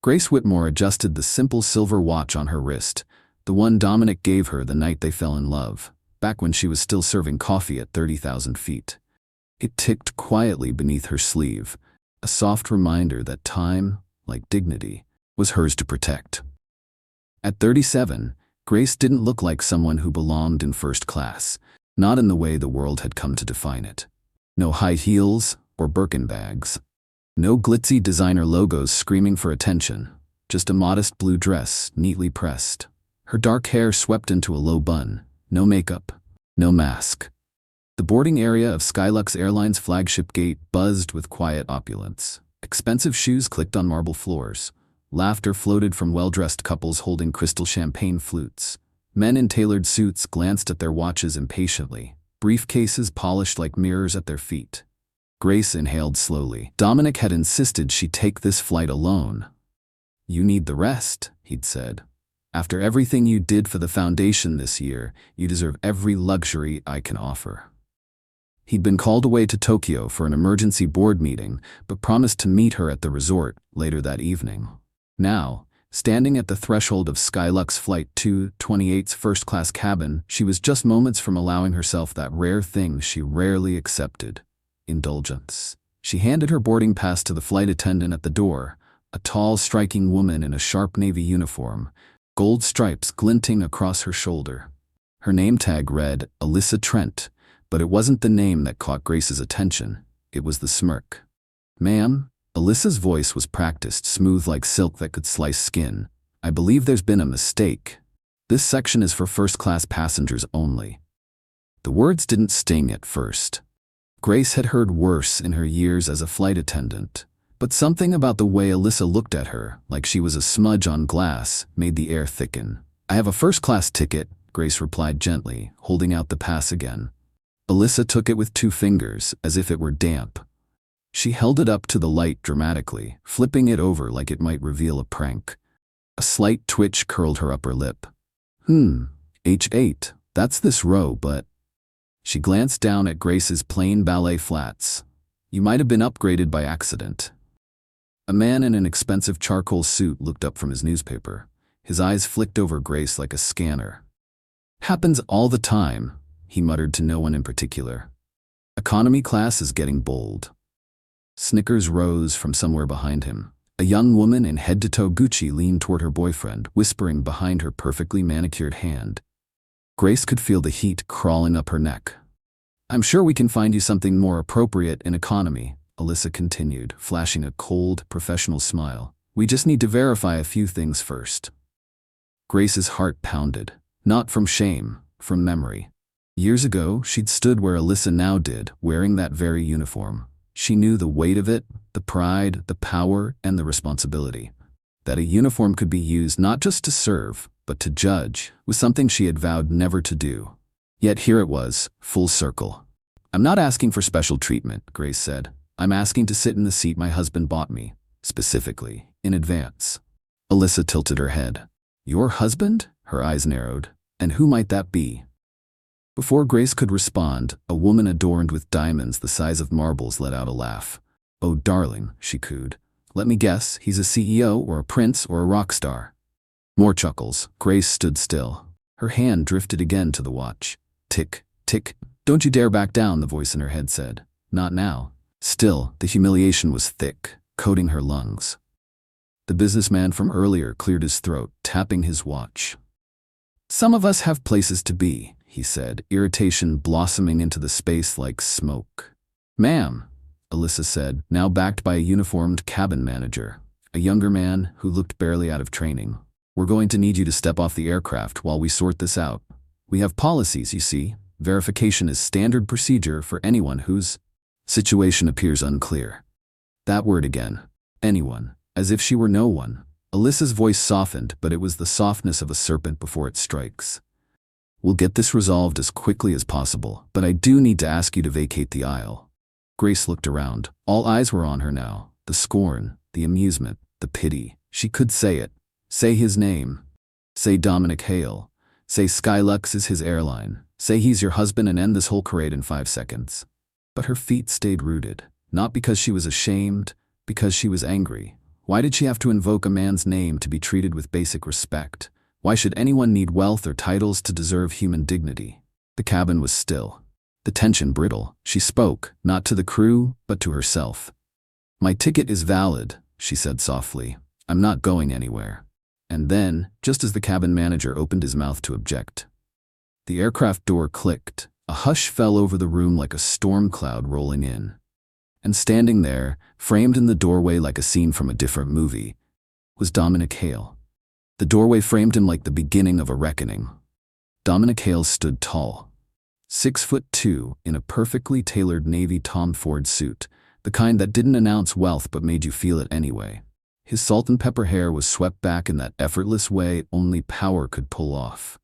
Grace Whitmore adjusted the simple silver watch on her wrist, the one Dominic gave her the night they fell in love, back when she was still serving coffee at 30,000 feet. It ticked quietly beneath her sleeve, a soft reminder that time, like dignity, was hers to protect. At 37, Grace didn't look like someone who belonged in first class, not in the way the world had come to define it. No high heels or Birkin bags. No glitzy designer logos screaming for attention, just a modest blue dress, neatly pressed. Her dark hair swept into a low bun, no makeup, no mask. The boarding area of Skylux Airlines' flagship gate buzzed with quiet opulence. Expensive shoes clicked on marble floors. Laughter floated from well-dressed couples holding crystal champagne flutes. Men in tailored suits glanced at their watches impatiently, briefcases polished like mirrors at their feet. Grace inhaled slowly. Dominic had insisted she take this flight alone. "You need the rest," he'd said. "After everything you did for the foundation this year, you deserve every luxury I can offer." He'd been called away to Tokyo for an emergency board meeting, but promised to meet her at the resort later that evening. Now, standing at the threshold of Skylux Flight 228's first-class cabin, she was just moments from allowing herself that rare thing she rarely accepted: indulgence. She handed her boarding pass to the flight attendant at the door, a tall, striking woman in a sharp navy uniform, gold stripes glinting across her shoulder. Her name tag read Alyssa Trent, but it wasn't the name that caught Grace's attention. It was the smirk. "Ma'am," Alyssa's voice was practiced, smooth like silk that could slice skin. "I believe there's been a mistake. This section is for first-class passengers only." The words didn't sting at first. Grace had heard worse in her years as a flight attendant, but something about the way Alyssa looked at her, like she was a smudge on glass, made the air thicken. "I have a first-class ticket," Grace replied gently, holding out the pass again. Alyssa took it with 2 fingers, as if it were damp. She held it up to the light dramatically, flipping it over like it might reveal a prank. A slight twitch curled her upper lip. H8, that's this row, but..." She glanced down at Grace's plain ballet flats. "You might have been upgraded by accident." A man in an expensive charcoal suit looked up from his newspaper. His eyes flicked over Grace like a scanner. "Happens all the time," he muttered to no one in particular. "Economy class is getting bold." Snickers rose from somewhere behind him. A young woman in head-to-toe Gucci leaned toward her boyfriend, whispering behind her perfectly manicured hand. Grace could feel the heat crawling up her neck. "I'm sure we can find you something more appropriate in economy," Alyssa continued, flashing a cold, professional smile. "We just need to verify a few things first." Grace's heart pounded, not from shame, from memory. Years ago, she'd stood where Alyssa now did, wearing that very uniform. She knew the weight of it, the pride, the power, and the responsibility. That a uniform could be used not just to serve, but to judge, was something she had vowed never to do. Yet here it was, full circle. "I'm not asking for special treatment," Grace said. "I'm asking to sit in the seat my husband bought me, specifically, in advance." Alyssa tilted her head. "Your husband?" Her eyes narrowed. "And who might that be?" Before Grace could respond, a woman adorned with diamonds the size of marbles let out a laugh. "Oh, darling," she cooed. "Let me guess, he's a CEO or a prince or a rock star." More chuckles. Grace stood still. Her hand drifted again to the watch. Tick, tick. "Don't you dare back down," the voice in her head said. "Not now." Still, the humiliation was thick, coating her lungs. The businessman from earlier cleared his throat, tapping his watch. "Some of us have places to be," he said, irritation blossoming into the space like smoke. "Ma'am," Alyssa said, now backed by a uniformed cabin manager, a younger man who looked barely out of training. "We're going to need you to step off the aircraft while we sort this out. We have policies, you see. Verification is standard procedure for anyone whose situation appears unclear." That word again. Anyone. As if she were no one. Alyssa's voice softened, but it was the softness of a serpent before it strikes. "We'll get this resolved as quickly as possible, but I do need to ask you to vacate the aisle." Grace looked around. All eyes were on her now. The scorn, the amusement, the pity. She could say it. Say his name. Say Dominic Hale. Say Skylux is his airline. Say he's your husband and end this whole charade in 5 seconds. But her feet stayed rooted. Not because she was ashamed, because she was angry. Why did she have to invoke a man's name to be treated with basic respect? Why should anyone need wealth or titles to deserve human dignity? The cabin was still, the tension brittle. She spoke, not to the crew, but to herself. "My ticket is valid," she said softly. "I'm not going anywhere." And then, just as the cabin manager opened his mouth to object, the aircraft door clicked. A hush fell over the room like a storm cloud rolling in. And standing there, framed in the doorway like a scene from a different movie, was Dominic Hale. The doorway framed him like the beginning of a reckoning. Dominic Hale stood tall, 6'2", in a perfectly tailored navy Tom Ford suit, the kind that didn't announce wealth but made you feel it anyway. His salt and pepper hair was swept back in that effortless way only power could pull off,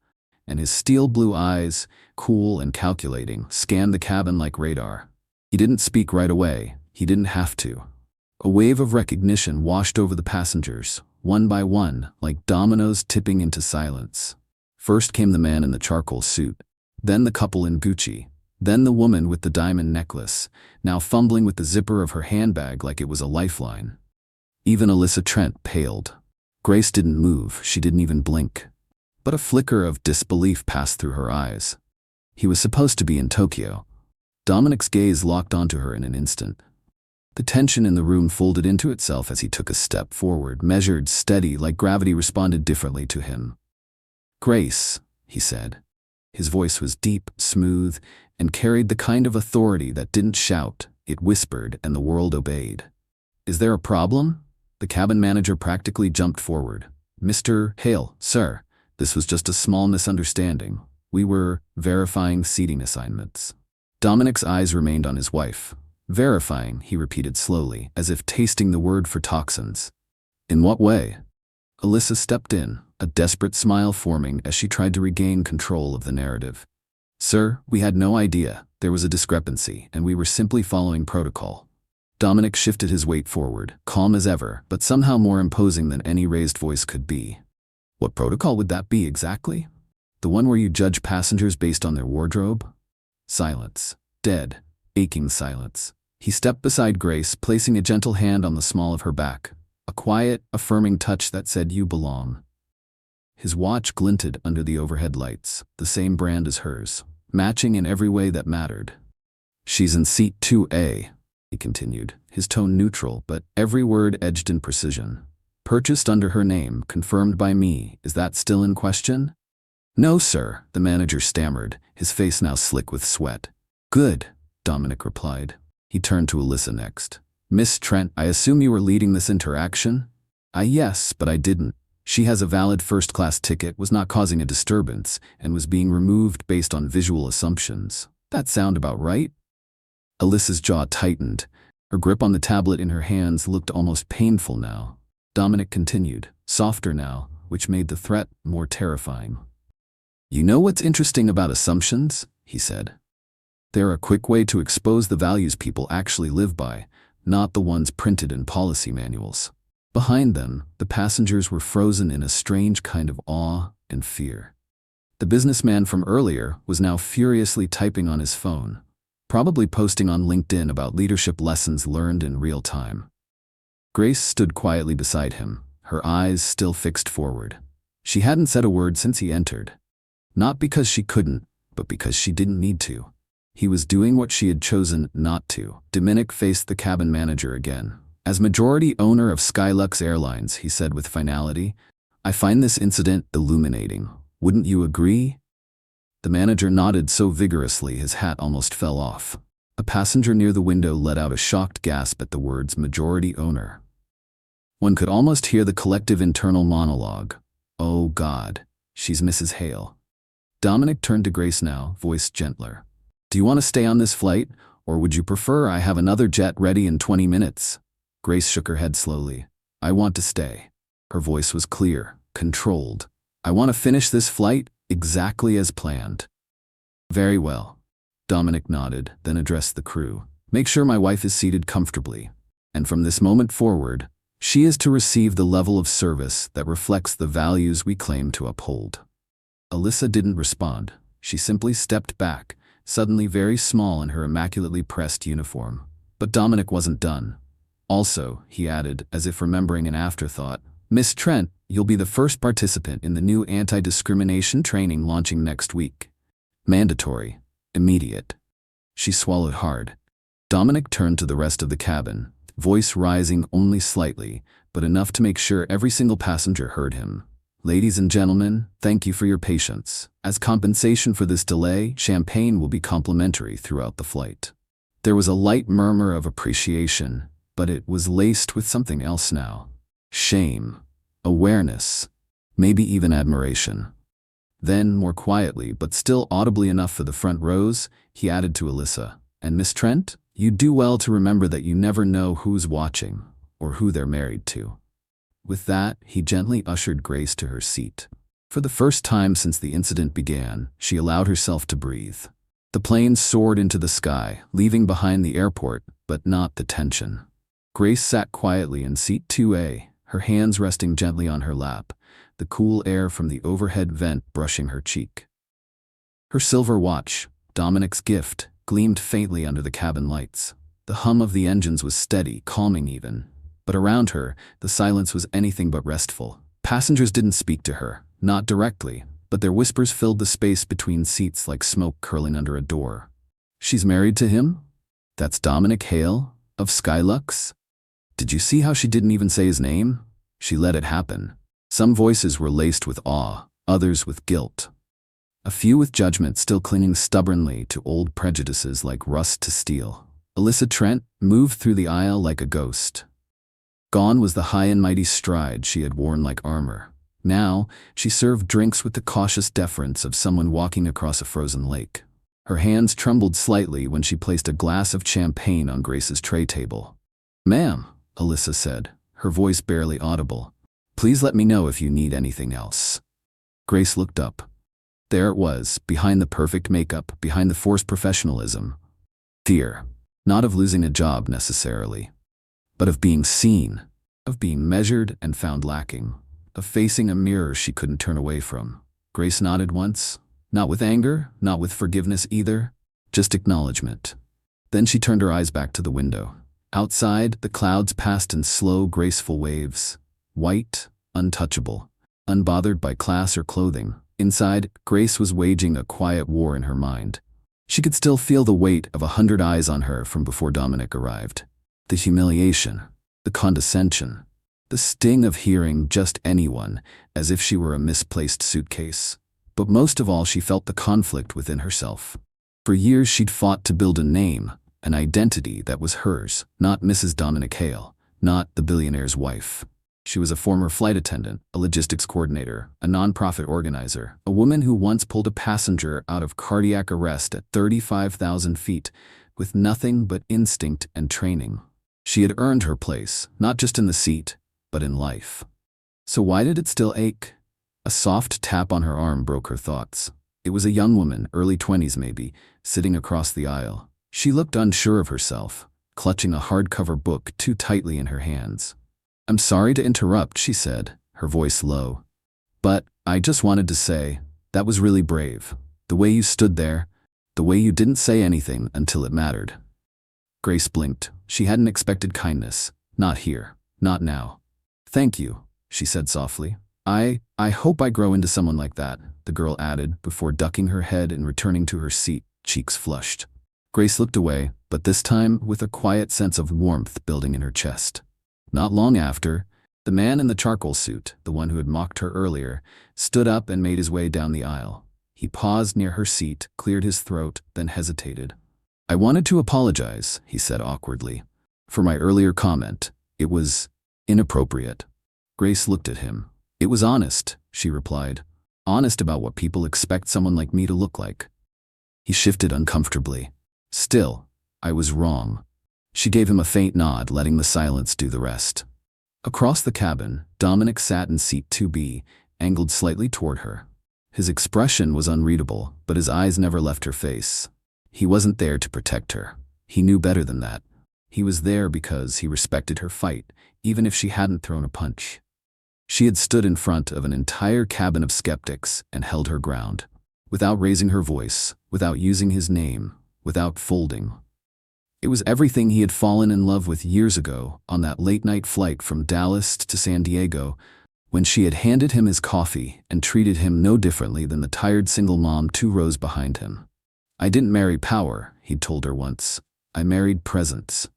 and his steel blue eyes, cool and calculating, scanned the cabin like radar. He didn't speak right away. He didn't have to. A wave of recognition washed over the passengers, one by one, like dominoes tipping into silence. First came the man in the charcoal suit, then the couple in Gucci, then the woman with the diamond necklace, now fumbling with the zipper of her handbag like it was a lifeline. Even Alyssa Trent paled. Grace didn't move, she didn't even blink. But a flicker of disbelief passed through her eyes. He was supposed to be in Tokyo. Dominic's gaze locked onto her in an instant. The tension in the room folded into itself as he took a step forward, measured, steady, like gravity responded differently to him. "Grace," he said. His voice was deep, smooth, and carried the kind of authority that didn't shout, it whispered, and the world obeyed. "Is there a problem?" The cabin manager practically jumped forward. "Mr. Hale, sir, this was just a small misunderstanding. We were verifying seating assignments." Dominic's eyes remained on his wife. "Verifying," he repeated slowly, as if tasting the word for toxins. "In what way?" Alyssa stepped in, a desperate smile forming as she tried to regain control of the narrative. "Sir, we had no idea. There was a discrepancy, and we were simply following protocol." Dominic shifted his weight forward, calm as ever, but somehow more imposing than any raised voice could be. "What protocol would that be exactly? The one where you judge passengers based on their wardrobe?" Silence. Dead, aching silence. He stepped beside Grace, placing a gentle hand on the small of her back. A quiet, affirming touch that said, "You belong." His watch glinted under the overhead lights, the same brand as hers, matching in every way that mattered. "She's in seat 2A, he continued, his tone neutral, but every word edged in precision. "Purchased under her name, confirmed by me. Is that still in question?" "No, sir," the manager stammered, his face now slick with sweat. "Good," Dominic replied. He turned to Alyssa next. "Miss Trent, I assume you were leading this interaction?" Yes, but I didn't. She has a valid first-class ticket, was not causing a disturbance, and was being removed based on visual assumptions. That sound about right?" Alyssa's jaw tightened. Her grip on the tablet in her hands looked almost painful now. Dominic continued, softer now, which made the threat more terrifying. "You know what's interesting about assumptions?" he said. "They're a quick way to expose the values people actually live by, not the ones printed in policy manuals." Behind them, the passengers were frozen in a strange kind of awe and fear. The businessman from earlier was now furiously typing on his phone, probably posting on LinkedIn about leadership lessons learned in real time. Grace stood quietly beside him, her eyes still fixed forward. She hadn't said a word since he entered. Not because she couldn't, but because she didn't need to. He was doing what she had chosen not to. Dominic faced the cabin manager again. "As majority owner of Skylux Airlines," he said with finality, "I find this incident illuminating. Wouldn't you agree?" The manager nodded so vigorously his hat almost fell off. A passenger near the window let out a shocked gasp at the words majority owner. One could almost hear the collective internal monologue. "Oh God, she's Mrs. Hale." Dominic turned to Grace now, voice gentler. "Do you want to stay on this flight, or would you prefer I have another jet ready in 20 minutes? Grace shook her head slowly. "I want to stay." Her voice was clear, controlled. "I want to finish this flight exactly as planned." "Very well." Dominic nodded, then addressed the crew. "Make sure my wife is seated comfortably. And from this moment forward, she is to receive the level of service that reflects the values we claim to uphold." Alyssa didn't respond. She simply stepped back, suddenly very small in her immaculately pressed uniform. But Dominic wasn't done. Also, he added, as if remembering an afterthought, Miss Trent, you'll be the first participant in the new anti-discrimination training launching next week. Mandatory. Immediate. She swallowed hard. Dominic turned to the rest of the cabin, voice rising only slightly, but enough to make sure every single passenger heard him. Ladies and gentlemen, thank you for your patience. As compensation for this delay, champagne will be complimentary throughout the flight. There was a light murmur of appreciation, but it was laced with something else now. Shame. Awareness. Maybe even admiration. Then, more quietly, but still audibly enough for the front rows, he added to Alyssa, "And Miss Trent, you do well to remember that you never know who's watching, or who they're married to." With that, he gently ushered Grace to her seat. For the first time since the incident began, she allowed herself to breathe. The plane soared into the sky, leaving behind the airport, but not the tension. Grace sat quietly in seat 2A, her hands resting gently on her lap, the cool air from the overhead vent brushing her cheek. Her silver watch, Dominic's gift, gleamed faintly under the cabin lights. The hum of the engines was steady, calming even. But around her, the silence was anything but restful. Passengers didn't speak to her, not directly, but their whispers filled the space between seats like smoke curling under a door. "She's married to him? That's Dominic Hale, of Skylux? Did you see how she didn't even say his name? She let it happen." Some voices were laced with awe, others with guilt. A few with judgment still clinging stubbornly to old prejudices like rust to steel. Alyssa Trent moved through the aisle like a ghost. Gone was the high and mighty stride she had worn like armor. Now, she served drinks with the cautious deference of someone walking across a frozen lake. Her hands trembled slightly when she placed a glass of champagne on Grace's tray table. "Ma'am," Alyssa said, her voice barely audible, "please let me know if you need anything else." Grace looked up. There it was, behind the perfect makeup, behind the forced professionalism. Fear. Not of losing a job necessarily, but of being seen, of being measured and found lacking, of facing a mirror she couldn't turn away from. Grace nodded once, not with anger, not with forgiveness either, just acknowledgement. Then she turned her eyes back to the window. Outside, the clouds passed in slow, graceful waves, white, untouchable, unbothered by class or clothing. Inside, Grace was waging a quiet war in her mind. She could still feel the weight of 100 eyes on her from before Dominic arrived. The humiliation, the condescension, the sting of hearing just anyone, as if she were a misplaced suitcase. But most of all, she felt the conflict within herself. For years she'd fought to build a name, an identity that was hers, not Mrs. Dominic Hale, not the billionaire's wife. She was a former flight attendant, a logistics coordinator, a nonprofit organizer, a woman who once pulled a passenger out of cardiac arrest at 35,000 feet with nothing but instinct and training. She had earned her place, not just in the seat, but in life. So why did it still ache? A soft tap on her arm broke her thoughts. It was a young woman, early 20s maybe, sitting across the aisle. She looked unsure of herself, clutching a hardcover book too tightly in her hands. "I'm sorry to interrupt," she said, her voice low. "But I just wanted to say, that was really brave. The way you stood there, the way you didn't say anything until it mattered." Grace blinked. She hadn't expected kindness. Not here. Not now. "Thank you," she said softly. I hope I grow into someone like that," the girl added, before ducking her head and returning to her seat, cheeks flushed. Grace looked away, but this time with a quiet sense of warmth building in her chest. Not long after, the man in the charcoal suit, the one who had mocked her earlier, stood up and made his way down the aisle. He paused near her seat, cleared his throat, then hesitated. "I wanted to apologize," he said awkwardly, "for my earlier comment. It was inappropriate." Grace looked at him. "It was honest," she replied. "Honest about what people expect someone like me to look like." He shifted uncomfortably. "Still, I was wrong." She gave him a faint nod, letting the silence do the rest. Across the cabin, Dominic sat in seat 2B, angled slightly toward her. His expression was unreadable, but his eyes never left her face. He wasn't there to protect her. He knew better than that. He was there because he respected her fight, even if she hadn't thrown a punch. She had stood in front of an entire cabin of skeptics and held her ground, without raising her voice, without using his name, without folding. It was everything he had fallen in love with years ago on that late-night flight from Dallas to San Diego, when she had handed him his coffee and treated him no differently than the tired single mom 2 rows behind him. "I didn't marry power," he'd told her once. "I married presence."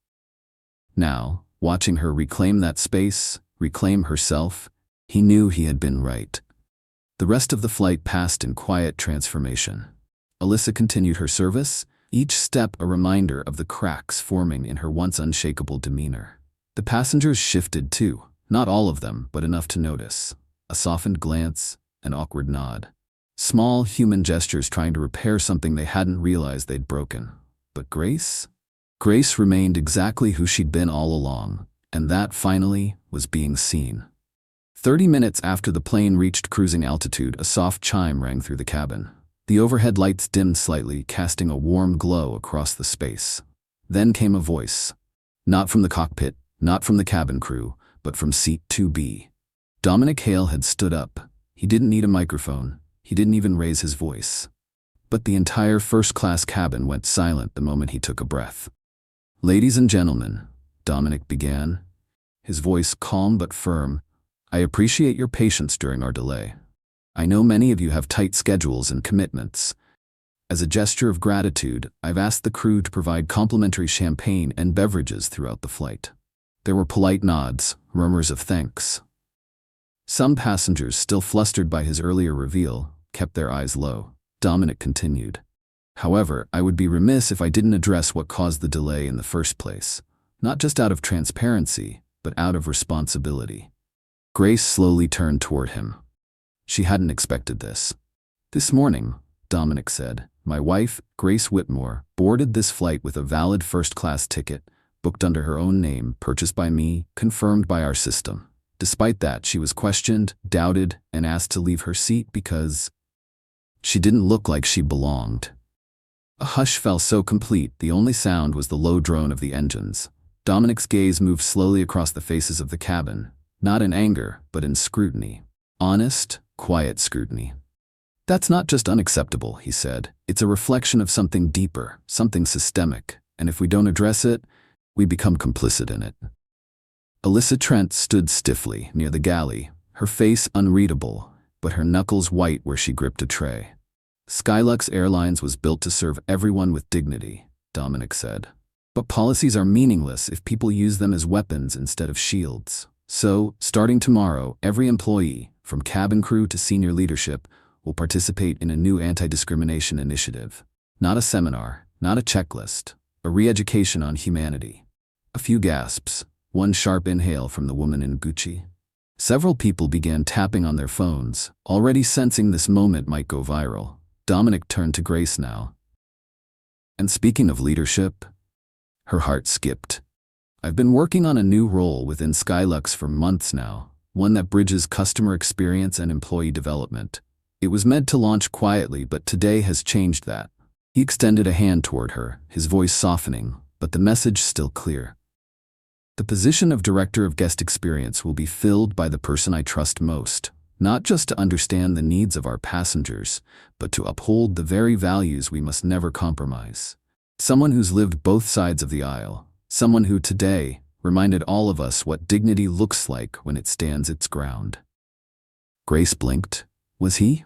Now, watching her reclaim that space, reclaim herself, he knew he had been right. The rest of the flight passed in quiet transformation. Alyssa continued her service, each step a reminder of the cracks forming in her once unshakable demeanor. The passengers shifted too, not all of them, but enough to notice. A softened glance, an awkward nod. Small human gestures trying to repair something they hadn't realized they'd broken. But Grace? Grace remained exactly who she'd been all along, and that, finally, was being seen. 30 minutes after the plane reached cruising altitude, a soft chime rang through the cabin. The overhead lights dimmed slightly, casting a warm glow across the space. Then came a voice. Not from the cockpit, not from the cabin crew, but from seat 2B. Dominic Hale had stood up. He didn't need a microphone. He didn't even raise his voice. But the entire first-class cabin went silent the moment he took a breath. "Ladies and gentlemen," Dominic began, his voice calm but firm, "I appreciate your patience during our delay. I know many of you have tight schedules and commitments. As a gesture of gratitude, I've asked the crew to provide complimentary champagne and beverages throughout the flight." There were polite nods, murmurs of thanks. Some passengers, still flustered by his earlier reveal, kept their eyes low. Dominic continued. "However, I would be remiss if I didn't address what caused the delay in the first place, not just out of transparency, but out of responsibility." Grace slowly turned toward him. She hadn't expected this. "This morning," Dominic said, "my wife, Grace Whitmore, boarded this flight with a valid first-class ticket, booked under her own name, purchased by me, confirmed by our system. Despite that, she was questioned, doubted, and asked to leave her seat because she didn't look like she belonged." A hush fell so complete, the only sound was the low drone of the engines. Dominic's gaze moved slowly across the faces of the cabin, not in anger, but in scrutiny. Honest, quiet scrutiny. "That's not just unacceptable," he said. "It's a reflection of something deeper, something systemic, and if we don't address it, we become complicit in it." Alyssa Trent stood stiffly near the galley, her face unreadable, but her knuckles white where she gripped a tray. "Skylux Airlines was built to serve everyone with dignity," Dominic said. "But policies are meaningless if people use them as weapons instead of shields. So, starting tomorrow, every employee, from cabin crew to senior leadership, will participate in a new anti-discrimination initiative. Not a seminar, not a checklist, a re-education on humanity." A few gasps, one sharp inhale from the woman in Gucci. Several people began tapping on their phones, already sensing this moment might go viral. Dominic turned to Grace now. "And speaking of leadership," her heart skipped. "I've been working on a new role within Skylux for months now, one that bridges customer experience and employee development. It was meant to launch quietly, but today has changed that." He extended a hand toward her, his voice softening, but the message still clear. "The position of Director of Guest Experience will be filled by the person I trust most, not just to understand the needs of our passengers, but to uphold the very values we must never compromise. Someone who's lived both sides of the aisle, someone who today reminded all of us what dignity looks like when it stands its ground." Grace blinked. Was he?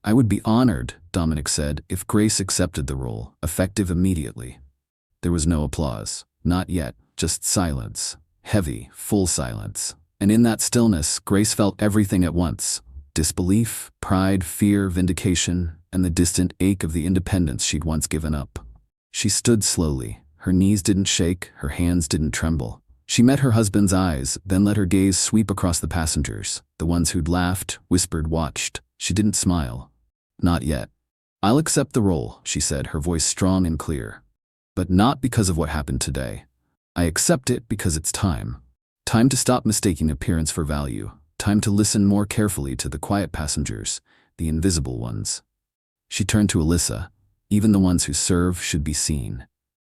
"I would be honored," Dominic said, "if Grace accepted the role, effective immediately." There was no applause. Not yet, just silence. Heavy, full silence. And in that stillness, Grace felt everything at once. Disbelief, pride, fear, vindication, and the distant ache of the independence she'd once given up. She stood slowly. Her knees didn't shake, her hands didn't tremble. She met her husband's eyes, then let her gaze sweep across the passengers, the ones who'd laughed, whispered, watched. She didn't smile. "Not yet. I'll accept the role," she said, her voice strong and clear. "But not because of what happened today. I accept it because it's time. Time to stop mistaking appearance for value. Time to listen more carefully to the quiet passengers, the invisible ones." She turned to Alyssa. "Even the ones who serve should be seen."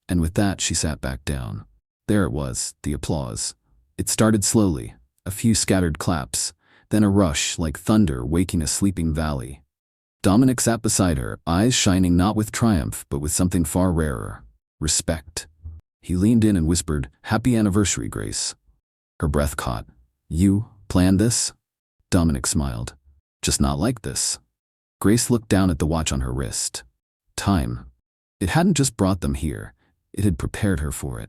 And with that, she sat back down. There it was, the applause. It started slowly, a few scattered claps, then a rush like thunder waking a sleeping valley. Dominic sat beside her, eyes shining not with triumph but with something far rarer: respect. He leaned in and whispered, "Happy anniversary, Grace." Her breath caught. "You planned this?" Dominic smiled. "Just not like this." Grace looked down at the watch on her wrist. Time. It hadn't just brought them here. It had prepared her for it.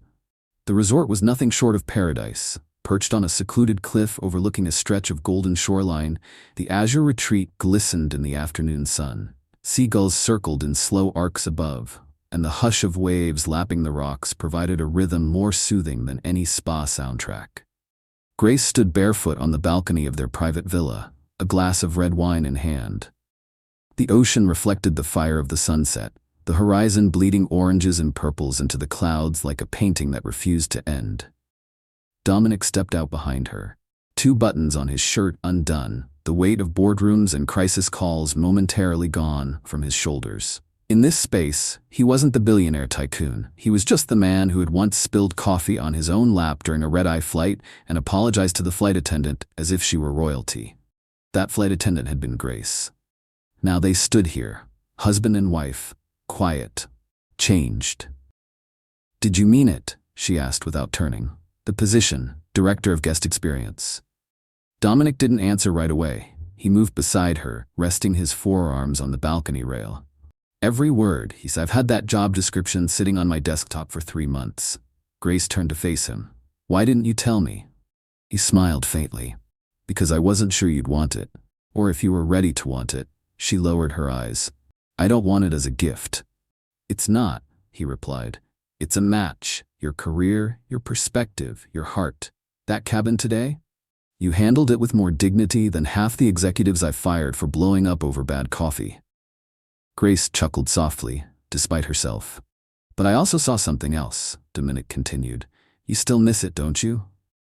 The resort was nothing short of paradise. Perched on a secluded cliff overlooking a stretch of golden shoreline, the azure retreat glistened in the afternoon sun. Seagulls circled in slow arcs above, and the hush of waves lapping the rocks provided a rhythm more soothing than any spa soundtrack. Grace stood barefoot on the balcony of their private villa, a glass of red wine in hand. The ocean reflected the fire of the sunset, the horizon bleeding oranges and purples into the clouds like a painting that refused to end. Dominic stepped out behind her, 2 buttons on his shirt undone, the weight of boardrooms and crisis calls momentarily gone from his shoulders. In this space, he wasn't the billionaire tycoon. He was just the man who had once spilled coffee on his own lap during a red-eye flight and apologized to the flight attendant as if she were royalty. That flight attendant had been Grace. Now they stood here, husband and wife, quiet, changed. "Did you mean it?" she asked without turning. "The position, director of guest experience." Dominic didn't answer right away. He moved beside her, resting his forearms on the balcony rail. "Every word," he said. "I've had that job description sitting on my desktop for 3 months. Grace turned to face him. "Why didn't you tell me?" He smiled faintly. "Because I wasn't sure you'd want it. Or if you were ready to want it." She lowered her eyes. "I don't want it as a gift." "It's not," he replied. "It's a match. Your career, your perspective, your heart. That cabin today? You handled it with more dignity than half the executives I fired for blowing up over bad coffee." Grace chuckled softly, despite herself. "But I also saw something else," Dominic continued. "You still miss it, don't you?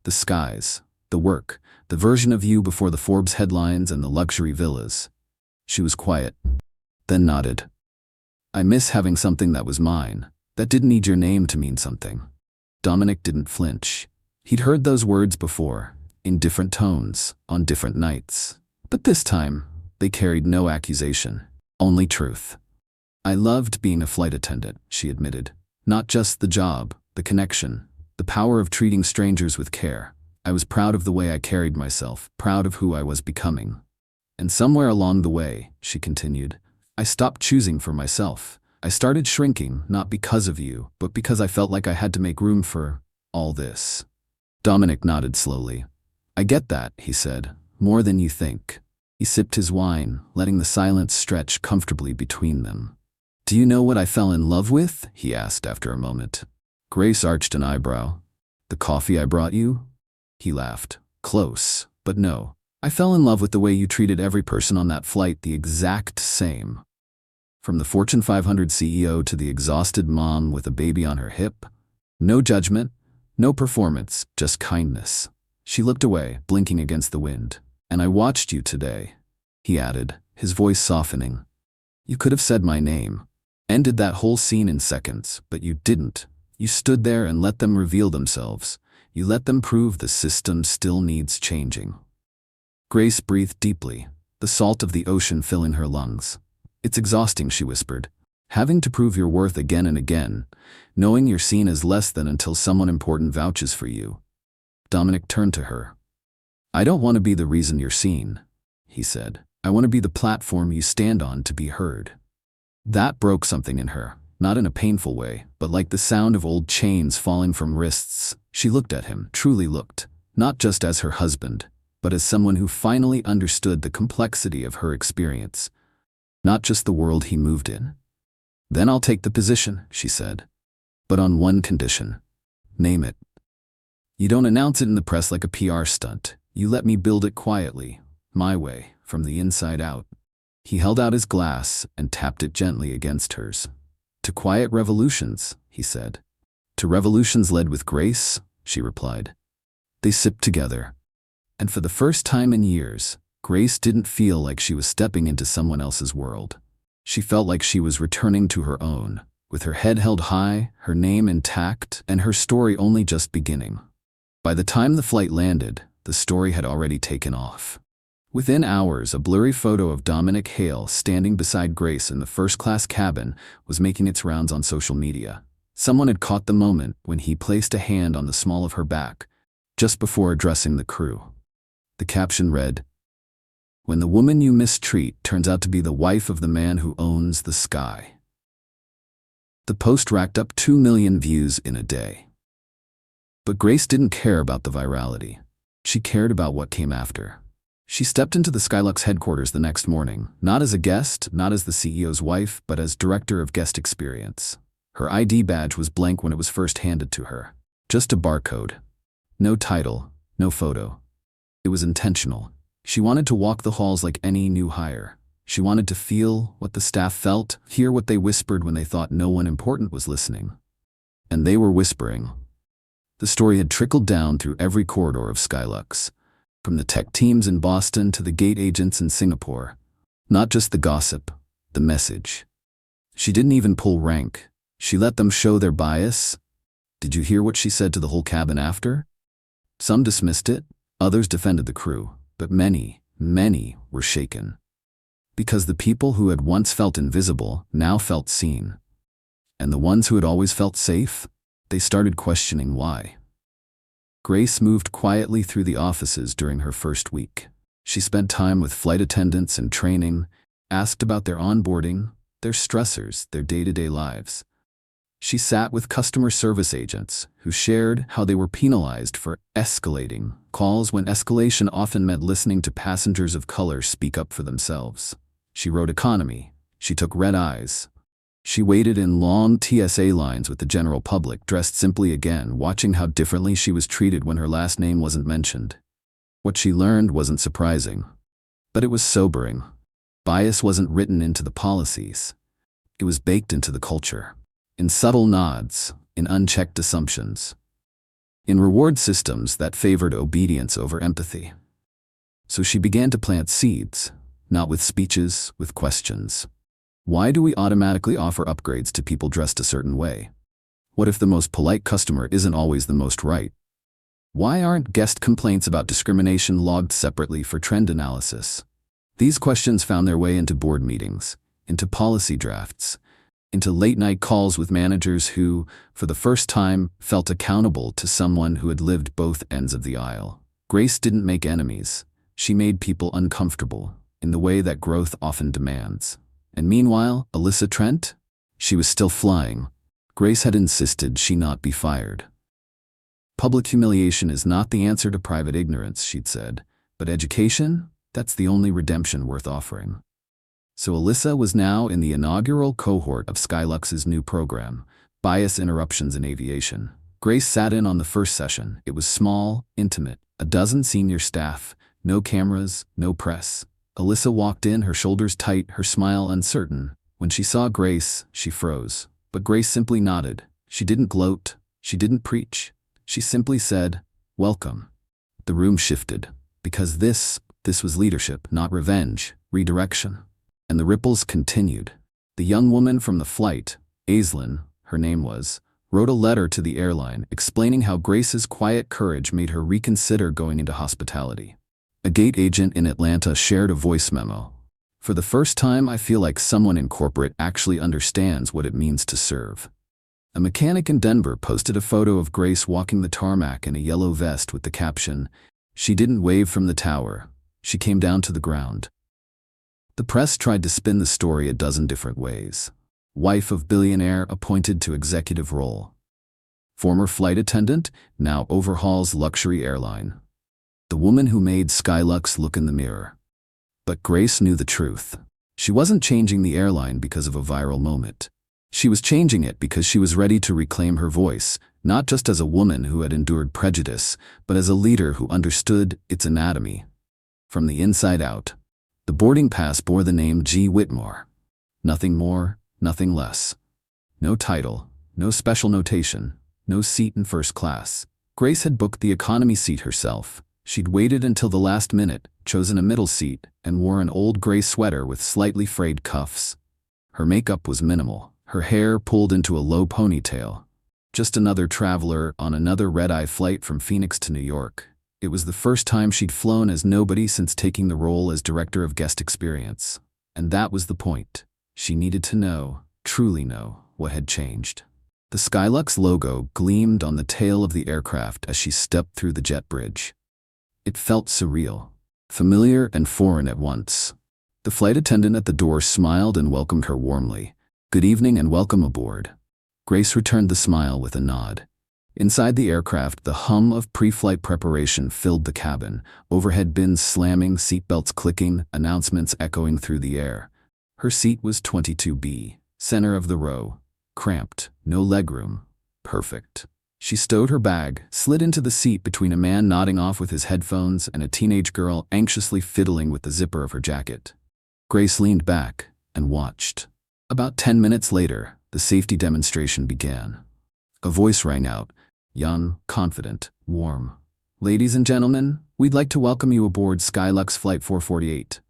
The skies, the work, the version of you before the Forbes headlines and the luxury villas." She was quiet, then nodded. "I miss having something that was mine, that didn't need your name to mean something." Dominic didn't flinch. He'd heard those words before, in different tones, on different nights. But this time, they carried no accusation, only truth. "I loved being a flight attendant," she admitted. "Not just the job, the connection, the power of treating strangers with care. I was proud of the way I carried myself, proud of who I was becoming. And somewhere along the way," she continued, "I stopped choosing for myself. I started shrinking, not because of you, but because I felt like I had to make room for all this." Dominic nodded slowly. "I get that," he said, "more than you think." He sipped his wine, letting the silence stretch comfortably between them. "Do you know what I fell in love with?" he asked after a moment. Grace arched an eyebrow. "The coffee I brought you?" He laughed. "Close, but no. I fell in love with the way you treated every person on that flight the exact same. From the Fortune 500 CEO to the exhausted mom with a baby on her hip. No judgment, no performance, just kindness." She looked away, blinking against the wind. "And I watched you today," he added, his voice softening. "You could have said my name, ended that whole scene in seconds, but you didn't. You stood there and let them reveal themselves. You let them prove the system still needs changing." Grace breathed deeply, the salt of the ocean filling her lungs. "It's exhausting," she whispered. "Having to prove your worth again and again, knowing you're seen as less than until someone important vouches for you." Dominic turned to her. "I don't want to be the reason you're seen," he said. "I want to be the platform you stand on to be heard." That broke something in her, not in a painful way, but like the sound of old chains falling from wrists. She looked at him, truly looked, not just as her husband, but as someone who finally understood the complexity of her experience, not just the world he moved in. "Then I'll take the position," she said. "But on one condition. Name it. You don't announce it in the press like a PR stunt. You let me build it quietly, my way, from the inside out." He held out his glass and tapped it gently against hers. "To quiet revolutions," he said. "To revolutions led with grace," she replied. They sipped together. And for the first time in years, Grace didn't feel like she was stepping into someone else's world. She felt like she was returning to her own, with her head held high, her name intact, and her story only just beginning. By the time the flight landed, the story had already taken off. Within hours, a blurry photo of Dominic Hale standing beside Grace in the first-class cabin was making its rounds on social media. Someone had caught the moment when he placed a hand on the small of her back, just before addressing the crew. The caption read, "When the woman you mistreat turns out to be the wife of the man who owns the sky." The post racked up 2 million views in a day. But Grace didn't care about the virality. She cared about what came after. She stepped into the Skylux headquarters the next morning, not as a guest, not as the CEO's wife, but as director of guest experience. Her ID badge was blank when it was first handed to her. Just a barcode. No title, no photo. It was intentional. She wanted to walk the halls like any new hire. She wanted to feel what the staff felt, hear what they whispered when they thought no one important was listening. And they were whispering. The story had trickled down through every corridor of Skylux, from the tech teams in Boston to the gate agents in Singapore. Not just the gossip, the message. She didn't even pull rank. She let them show their bias. Did you hear what she said to the whole cabin after? Some dismissed it, others defended the crew, but many were shaken. Because the people who had once felt invisible now felt seen. And the ones who had always felt safe, they started questioning why. Grace moved quietly through the offices during her first week. She spent time with flight attendants and training, asked about their onboarding, their stressors, their day-to-day lives. She sat with customer service agents who shared how they were penalized for escalating calls when escalation often meant listening to passengers of color speak up for themselves. She wrote economy. She took red eyes. She waited in long TSA lines with the general public, dressed simply again, watching how differently she was treated when her last name wasn't mentioned. What she learned wasn't surprising, but it was sobering. Bias wasn't written into the policies. It was baked into the culture. In subtle nods, in unchecked assumptions. In reward systems that favored obedience over empathy. So she began to plant seeds, not with speeches, with questions. Why do we automatically offer upgrades to people dressed a certain way? What if the most polite customer isn't always the most right? Why aren't guest complaints about discrimination logged separately for trend analysis? These questions found their way into board meetings, into policy drafts, into late-night calls with managers who, for the first time, felt accountable to someone who had lived both ends of the aisle. Grace didn't make enemies. She made people uncomfortable, in the way that growth often demands. And meanwhile, Alyssa Trent? She was still flying. Grace had insisted she not be fired. Public humiliation is not the answer to private ignorance, she'd said, but education? That's the only redemption worth offering. So Alyssa was now in the inaugural cohort of Skylux's new program, Bias Interruptions in Aviation. Grace sat in on the first session. It was small, intimate, a dozen senior staff, no cameras, no press. Alyssa walked in, her shoulders tight, her smile uncertain. When she saw Grace, she froze. But Grace simply nodded. She didn't gloat. She didn't preach. She simply said, "Welcome." The room shifted. Because this was leadership, not revenge, redirection. And the ripples continued. The young woman from the flight, Aislinn, her name was, wrote a letter to the airline explaining how Grace's quiet courage made her reconsider going into hospitality. A gate agent in Atlanta shared a voice memo. "For the first time, I feel like someone in corporate actually understands what it means to serve." A mechanic in Denver posted a photo of Grace walking the tarmac in a yellow vest with the caption, "She didn't wave from the tower. She came down to the ground." The press tried to spin the story a dozen different ways. Wife of billionaire appointed to executive role. Former flight attendant, now overhauls luxury airline. The woman who made Skylux look in the mirror. But Grace knew the truth. She wasn't changing the airline because of a viral moment. She was changing it because she was ready to reclaim her voice, not just as a woman who had endured prejudice, but as a leader who understood its anatomy. From the inside out. The boarding pass bore the name G. Whitmore. Nothing more, nothing less. No title, no special notation, no seat in first class. Grace had booked the economy seat herself. She'd waited until the last minute, chosen a middle seat, and wore an old gray sweater with slightly frayed cuffs. Her makeup was minimal, her hair pulled into a low ponytail. Just another traveler on another red-eye flight from Phoenix to New York. It was the first time she'd flown as nobody since taking the role as director of guest experience. And that was the point. She needed to know, truly know, what had changed. The Skylux logo gleamed on the tail of the aircraft as she stepped through the jet bridge. It felt surreal, familiar and foreign at once. The flight attendant at the door smiled and welcomed her warmly. "Good evening and welcome aboard." Grace returned the smile with a nod. Inside the aircraft, the hum of pre-flight preparation filled the cabin, overhead bins slamming, seatbelts clicking, announcements echoing through the air. Her seat was 22B, center of the row. Cramped, no legroom. Perfect. She stowed her bag, slid into the seat between a man nodding off with his headphones and a teenage girl anxiously fiddling with the zipper of her jacket. Grace leaned back and watched. About 10 minutes later, the safety demonstration began. A voice rang out, young, confident, warm. "Ladies and gentlemen, we'd like to welcome you aboard Skylux Flight 448.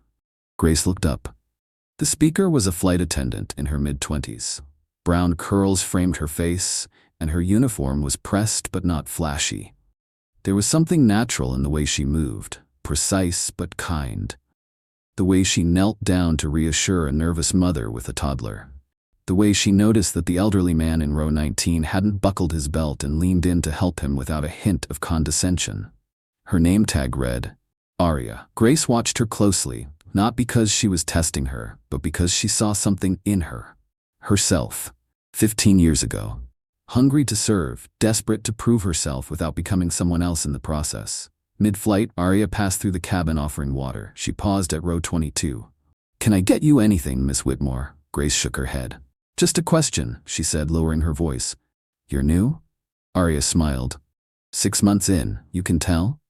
Grace looked up. The speaker was a flight attendant in her mid-20s. Brown curls framed her face, and her uniform was pressed but not flashy. There was something natural in the way she moved, precise but kind. The way she knelt down to reassure a nervous mother with a toddler. The way she noticed that the elderly man in row 19 hadn't buckled his belt and leaned in to help him without a hint of condescension. Her name tag read, Aria. Grace watched her closely, not because she was testing her, but because she saw something in her. Herself, 15 years ago. Hungry to serve, desperate to prove herself without becoming someone else in the process. Mid-flight, Aria passed through the cabin offering water. She paused at row 22. "Can I get you anything, Miss Whitmore?" Grace shook her head. "Just a question," she said, lowering her voice. "You're new?" Aria smiled. 6 months in, you can tell?"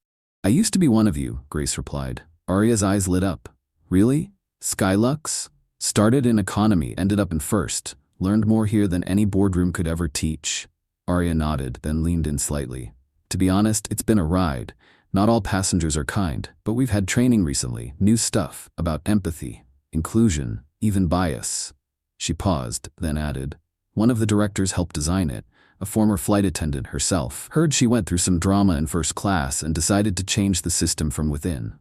"I used to be one of you," Grace replied. Aria's eyes lit up. "Really? Skylux? Started in economy, ended up in first. Learned more here than any boardroom could ever teach." Aria nodded, then leaned in slightly. "To be honest, it's been a ride. Not all passengers are kind, but we've had training recently, new stuff about empathy, inclusion, even bias." She paused, then added, "One of the directors helped design it, a former flight attendant herself. Heard she went through some drama in first class and decided to change the system from within."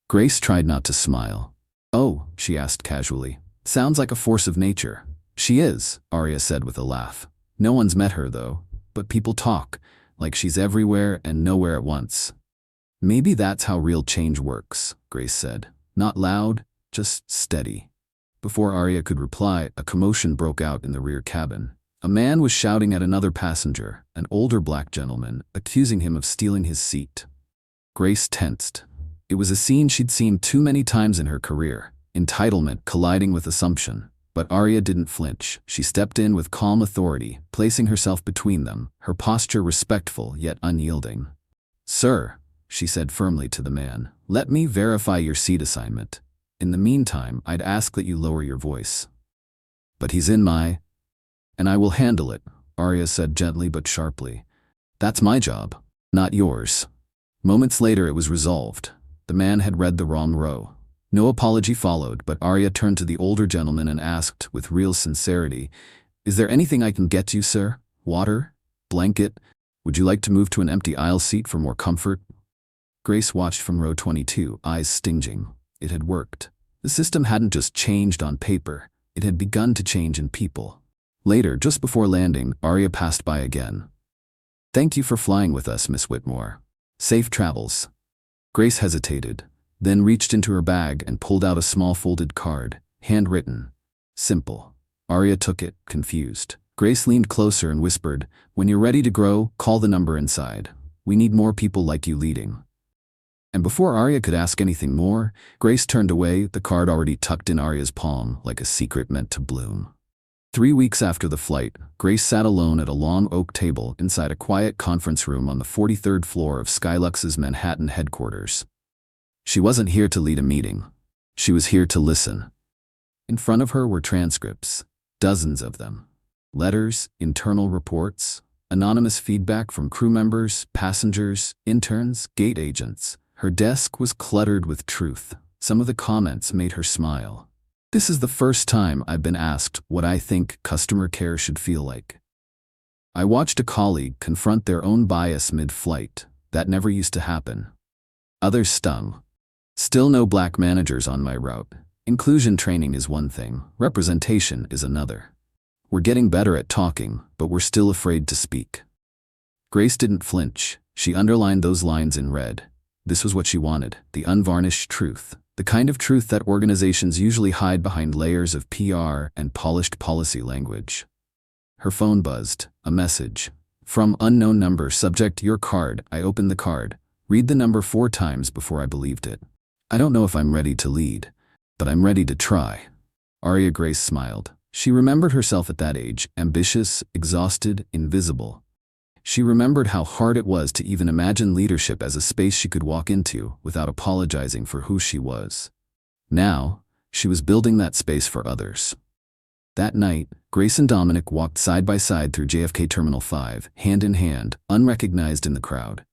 Grace tried not to smile. "Oh," she asked casually. "Sounds like a force of nature." "She is," Aria said with a laugh. "No one's met her, though, but people talk, like she's everywhere and nowhere at once." "Maybe that's how real change works," Grace said. "Not loud, just steady." Before Aria could reply, a commotion broke out in the rear cabin. A man was shouting at another passenger, an older black gentleman, accusing him of stealing his seat. Grace tensed. It was a scene she'd seen too many times in her career, entitlement colliding with assumption. But Aria didn't flinch. She stepped in with calm authority, placing herself between them, her posture respectful yet unyielding. "Sir," she said firmly to the man, "let me verify your seat assignment. In the meantime, I'd ask that you lower your voice." "But he's in my—" "And I will handle it," Aria said gently but sharply. "That's my job, not yours." Moments later it was resolved. The man had read the wrong row. No apology followed, but Aria turned to the older gentleman and asked, with real sincerity, "Is there anything I can get you, sir? Water? Blanket? Would you like to move to an empty aisle seat for more comfort?" Grace watched from row 22, eyes stinging. It had worked. The system hadn't just changed on paper. It had begun to change in people. Later, just before landing, Aria passed by again. "Thank you for flying with us, Miss Whitmore. Safe travels." Grace hesitated, then reached into her bag and pulled out a small folded card, handwritten. Simple. Aria took it, confused. Grace leaned closer and whispered, "When you're ready to grow, call the number inside. We need more people like you leading." And before Aria could ask anything more, Grace turned away, the card already tucked in Aria's palm like a secret meant to bloom. 3 weeks after the flight, Grace sat alone at a long oak table inside a quiet conference room on the 43rd floor of Skylux's Manhattan headquarters. She wasn't here to lead a meeting. She was here to listen. In front of her were transcripts, dozens of them. Letters, internal reports, anonymous feedback from crew members, passengers, interns, gate agents. Her desk was cluttered with truth. Some of the comments made her smile. "This is the first time I've been asked what I think customer care should feel like." I watched a colleague confront their own bias mid-flight. That never used to happen. Others stung. "Still no black managers on my route. Inclusion training is one thing, representation is another." We're getting better at talking, but we're still afraid to speak." Grace didn't flinch. She underlined those lines in red. This was what she wanted, the unvarnished truth. The kind of truth that organizations usually hide behind layers of PR and polished policy language. Her phone buzzed. A message. From unknown number, subject your card. I opened the card. Read the number 4 times before I believed it. "I don't know if I'm ready to lead, but I'm ready to try." Aria Grace smiled. She remembered herself at that age, ambitious, exhausted, invisible. She remembered how hard it was to even imagine leadership as a space she could walk into without apologizing for who she was. Now, she was building that space for others. That night, Grace and Dominic walked side by side through JFK Terminal 5, hand in hand, unrecognized in the crowd.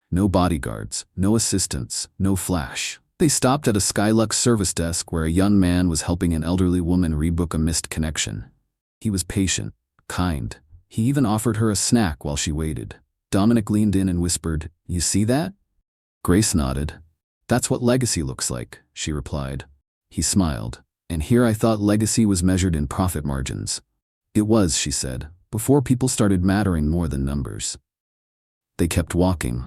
No bodyguards, no assistants, no flash. They stopped at a Skylux service desk where a young man was helping an elderly woman rebook a missed connection. He was patient, kind. He even offered her a snack while she waited. Dominic leaned in and whispered, "You see that?" Grace nodded. "That's what legacy looks like," she replied. He smiled. "And here I thought legacy was measured in profit margins." "It was," she said, "before people started mattering more than numbers." They kept walking.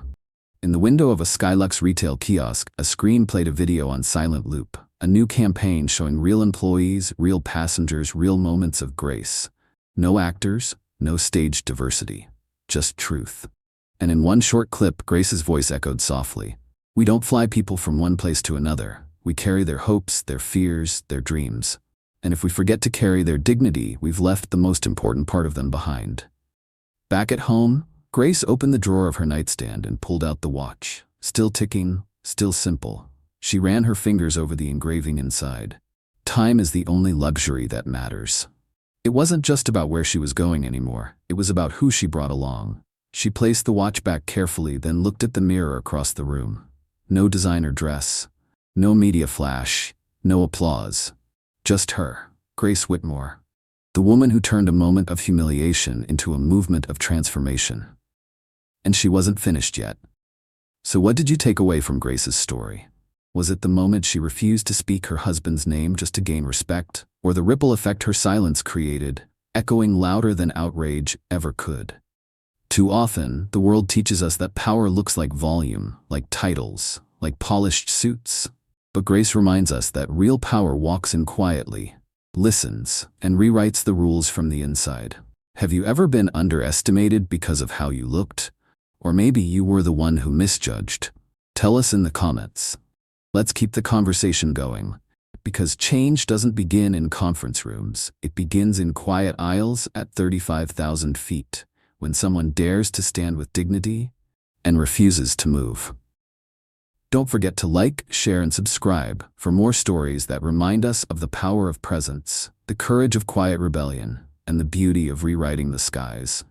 In the window of a Skylux retail kiosk, a screen played a video on silent loop, a new campaign showing real employees, real passengers, real moments of grace. No actors, no staged diversity, just truth. And in one short clip, Grace's voice echoed softly. "We don't fly people from one place to another. We carry their hopes, their fears, their dreams. And if we forget to carry their dignity, we've left the most important part of them behind." Back at home, Grace opened the drawer of her nightstand and pulled out the watch. Still ticking, still simple. She ran her fingers over the engraving inside. Time is the only luxury that matters. It wasn't just about where she was going anymore. It was about who she brought along. She placed the watch back carefully, then looked at the mirror across the room. No designer dress. No media flash. No applause. Just her, Grace Whitmore. The woman who turned a moment of humiliation into a movement of transformation. And she wasn't finished yet. So what did you take away from Grace's story? Was it the moment she refused to speak her husband's name just to gain respect, or the ripple effect her silence created, echoing louder than outrage ever could? Too often, the world teaches us that power looks like volume, like titles, like polished suits. But Grace reminds us that real power walks in quietly, listens, and rewrites the rules from the inside. Have you ever been underestimated because of how you looked? Or maybe you were the one who misjudged? Tell us in the comments. Let's keep the conversation going. Because change doesn't begin in conference rooms. It begins in quiet aisles at 35,000 feet, when someone dares to stand with dignity and refuses to move. Don't forget to like, share, and subscribe for more stories that remind us of the power of presence, the courage of quiet rebellion, and the beauty of rewriting the skies.